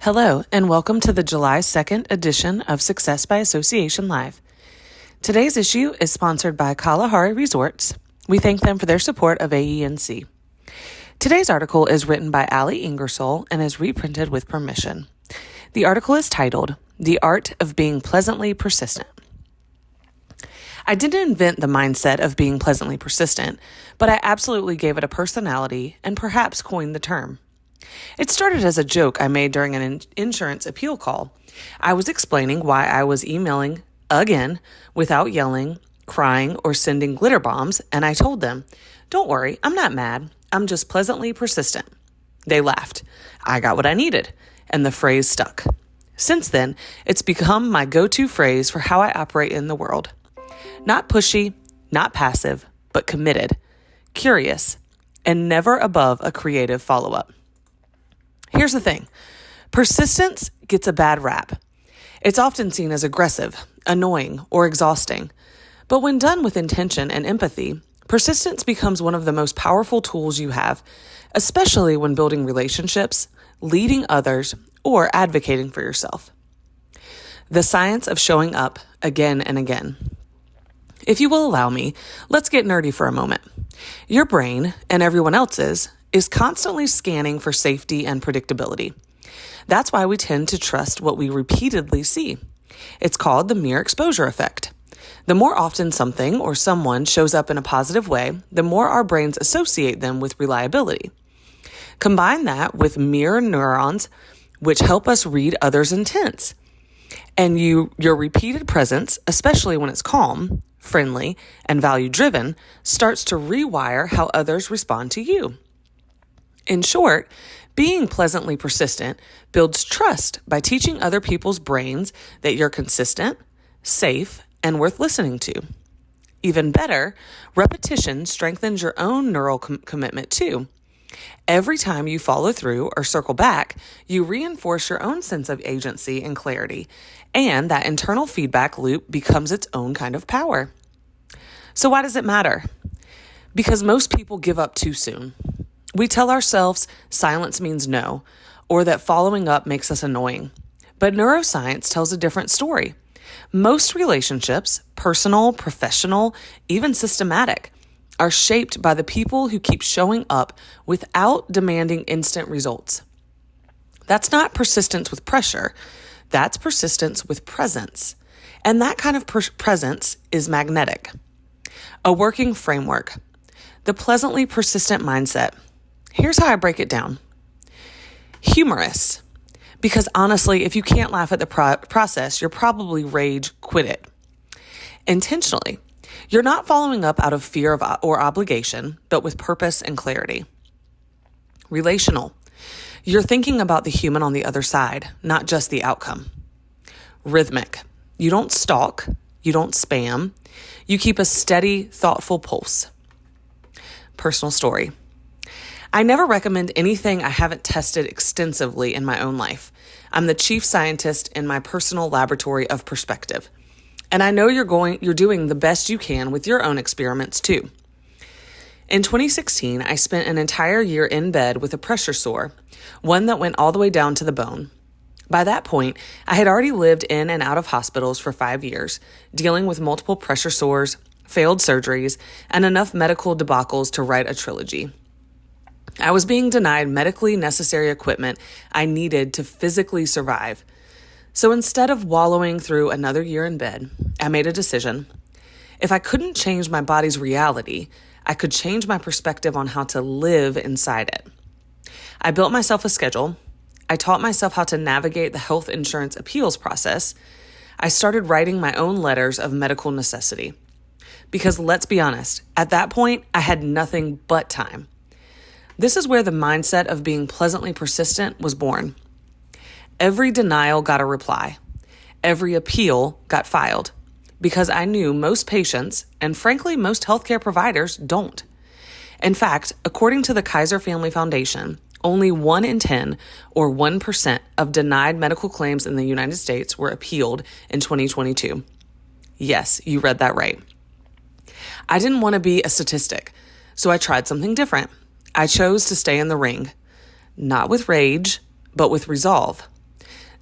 Hello, and welcome to the July 2nd edition of Success by Association Live. Today's issue is sponsored by Kalahari Resorts. We thank them for their support of AENC. Today's article is written by Ali Ingersoll and is reprinted with permission. The article is titled, The Art of Being Pleasantly Persistent. I didn't invent the mindset of being pleasantly persistent, but I absolutely gave it a personality and perhaps coined the term. It started as a joke I made during an insurance appeal call. I was explaining why I was emailing again without yelling, crying, or sending glitter bombs, and I told them, "Don't worry, I'm not mad. I'm just pleasantly persistent." They laughed. I got what I needed, and the phrase stuck. Since then, it's become my go-to phrase for how I operate in the world. Not pushy, not passive, but committed, curious, and never above a creative follow-up. Here's the thing. Persistence gets a bad rap. It's often seen as aggressive, annoying, or exhausting. But when done with intention and empathy, persistence becomes one of the most powerful tools you have, especially when building relationships, leading others, or advocating for yourself. The science of showing up again and again. If you will allow me, let's get nerdy for a moment. Your brain, and everyone else's, is constantly scanning for safety and predictability. That's why we tend to trust what we repeatedly see. It's called the mere exposure effect. The more often something or someone shows up in a positive way, the more our brains associate them with reliability. Combine that with mirror neurons, which help us read others' intents. And your repeated presence, especially when it's calm, friendly, and value-driven, starts to rewire how others respond to you. In short, being pleasantly persistent builds trust by teaching other people's brains that you're consistent, safe, and worth listening to. Even better, repetition strengthens your own neural commitment too. Every time you follow through or circle back, you reinforce your own sense of agency and clarity, and that internal feedback loop becomes its own kind of power. So why does it matter? Because most people give up too soon. We tell ourselves silence means no, or that following up makes us annoying. But neuroscience tells a different story. Most relationships, personal, professional, even systematic, are shaped by the people who keep showing up without demanding instant results. That's not persistence with pressure. That's persistence with presence. And that kind of presence is magnetic. A working framework. The pleasantly persistent mindset. Here's how I break it down. Humorous. Because honestly, if you can't laugh at the process, you're probably rage quit it. Intentionally. You're not following up out of fear or obligation, but with purpose and clarity. Relational. You're thinking about the human on the other side, not just the outcome. Rhythmic. You don't stalk. You don't spam. You keep a steady, thoughtful pulse. Personal story. I never recommend anything I haven't tested extensively in my own life. I'm the chief scientist in my personal laboratory of perspective. And I know you're doing the best you can with your own experiments too. In 2016, I spent an entire year in bed with a pressure sore, one that went all the way down to the bone. By that point, I had already lived in and out of hospitals for 5 years, dealing with multiple pressure sores, failed surgeries, and enough medical debacles to write a trilogy. I was being denied medically necessary equipment I needed to physically survive. So instead of wallowing through another year in bed, I made a decision. If I couldn't change my body's reality, I could change my perspective on how to live inside it. I built myself a schedule. I taught myself how to navigate the health insurance appeals process. I started writing my own letters of medical necessity. Because let's be honest, at that point, I had nothing but time. This is where the mindset of being pleasantly persistent was born. Every denial got a reply. Every appeal got filed. Because I knew most patients, and frankly most healthcare providers, don't. In fact, according to the Kaiser Family Foundation, only 1 in 10, or 1%, of denied medical claims in the United States were appealed in 2022. Yes, you read that right. I didn't want to be a statistic, so I tried something different. I chose to stay in the ring, not with rage, but with resolve.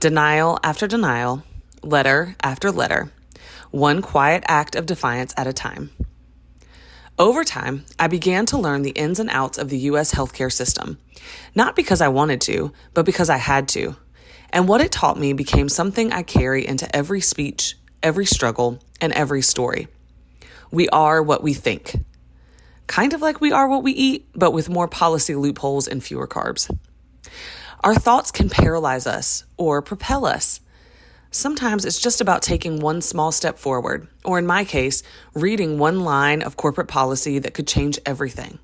Denial after denial, letter after letter, one quiet act of defiance at a time. Over time, I began to learn the ins and outs of the U.S. healthcare system, not because I wanted to, but because I had to. And what it taught me became something I carry into every speech, every struggle, and every story. We are what we think. Kind of like we are what we eat, but with more policy loopholes and fewer carbs. Our thoughts can paralyze us or propel us. Sometimes it's just about taking one small step forward, or in my case, reading one line of corporate policy that could change everything.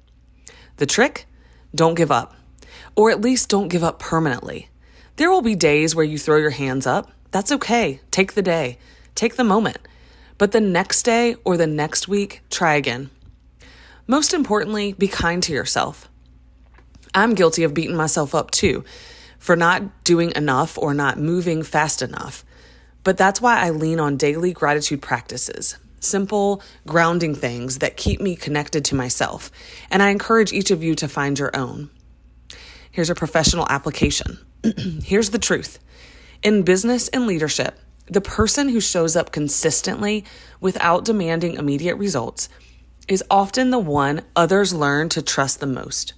The trick? Don't give up. Or at least don't give up permanently. There will be days where you throw your hands up. That's okay. Take the day. Take the moment. But the next day or the next week, try again. Most importantly, be kind to yourself. I'm guilty of beating myself up too, for not doing enough or not moving fast enough. But that's why I lean on daily gratitude practices, simple, grounding things that keep me connected to myself. And I encourage each of you to find your own. Here's a professional application. Here's the truth. In business and leadership, the person who shows up consistently without demanding immediate results is often the one others learn to trust the most.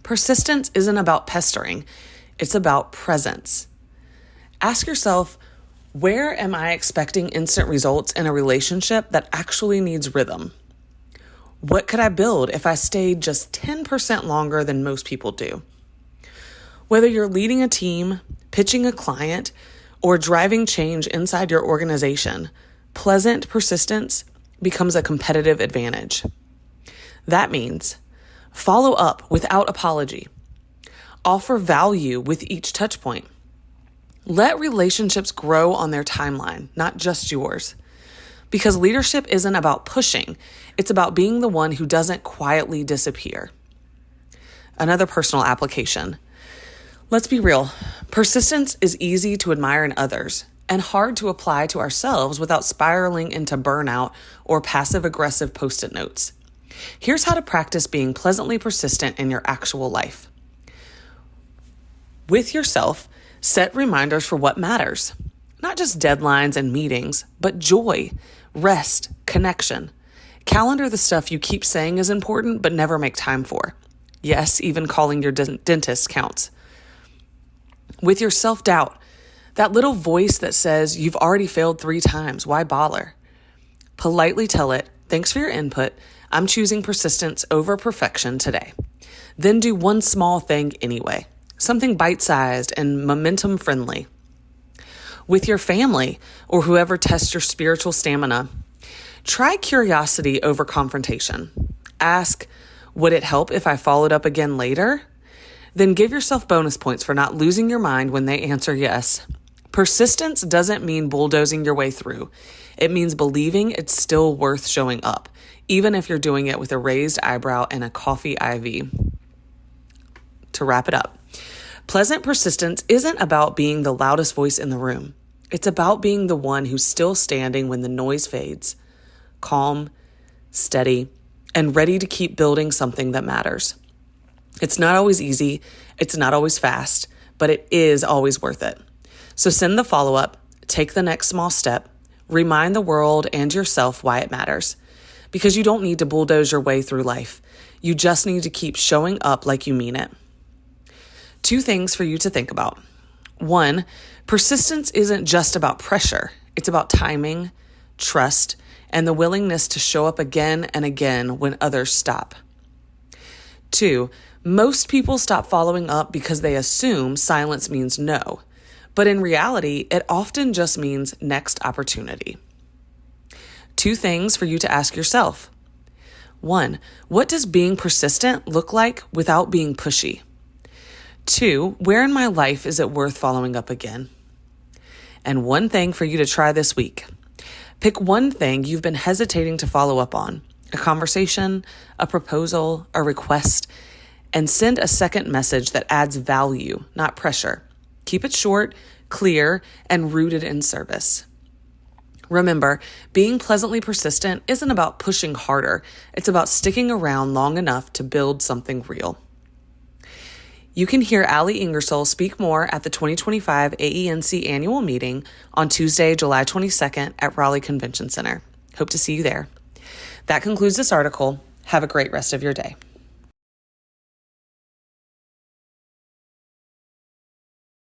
Persistence isn't about pestering. It's about presence. Ask yourself, where am I expecting instant results in a relationship that actually needs rhythm? What could I build if I stayed just 10% longer than most people do? Whether you're leading a team, pitching a client, or driving change inside your organization, pleasant persistence becomes a competitive advantage. That means follow up without apology. Offer value with each touch point. Let relationships grow on their timeline, not just yours. Because leadership isn't about pushing, it's about being the one who doesn't quietly disappear. Another personal application. Let's be real. Persistence is easy to admire in others and hard to apply to ourselves without spiraling into burnout or passive-aggressive post-it notes. Here's how to practice being pleasantly persistent in your actual life. With yourself, set reminders for what matters. Not just deadlines and meetings, but joy, rest, connection. Calendar the stuff you keep saying is important but never make time for. Yes, even calling your dentist counts. With your self-doubt, that little voice that says you've already failed 3 times, why bother? Politely tell it, thanks for your input, I'm choosing persistence over perfection today. Then do one small thing anyway. Something bite-sized and momentum-friendly. With your family or whoever tests your spiritual stamina, try curiosity over confrontation. Ask, would it help if I followed up again later? Then give yourself bonus points for not losing your mind when they answer yes. Persistence doesn't mean bulldozing your way through. It means believing it's still worth showing up, even if you're doing it with a raised eyebrow and a coffee IV. To wrap it up, pleasant persistence isn't about being the loudest voice in the room. It's about being the one who's still standing when the noise fades, calm, steady, and ready to keep building something that matters. It's not always easy, it's not always fast, but it is always worth it. So send the follow-up, take the next small step, remind the world and yourself why it matters. Because you don't need to bulldoze your way through life. You just need to keep showing up like you mean it. 2 things for you to think about. 1, persistence isn't just about pressure. It's about timing, trust, and the willingness to show up again and again when others stop. 2, most people stop following up because they assume silence means no. But in reality, it often just means next opportunity. 2 things for you to ask yourself. 1, what does being persistent look like without being pushy? 2, where in my life is it worth following up again? And 1 thing for you to try this week. Pick 1 thing you've been hesitating to follow up on, a conversation, a proposal, a request, and send a second message that adds value, not pressure. Keep it short, clear, and rooted in service. Remember, being pleasantly persistent isn't about pushing harder. It's about sticking around long enough to build something real. You can hear Allie Ingersoll speak more at the 2025 AENC annual meeting on Tuesday, July 22nd at Raleigh Convention Center. Hope to see you there. That concludes this article. Have a great rest of your day.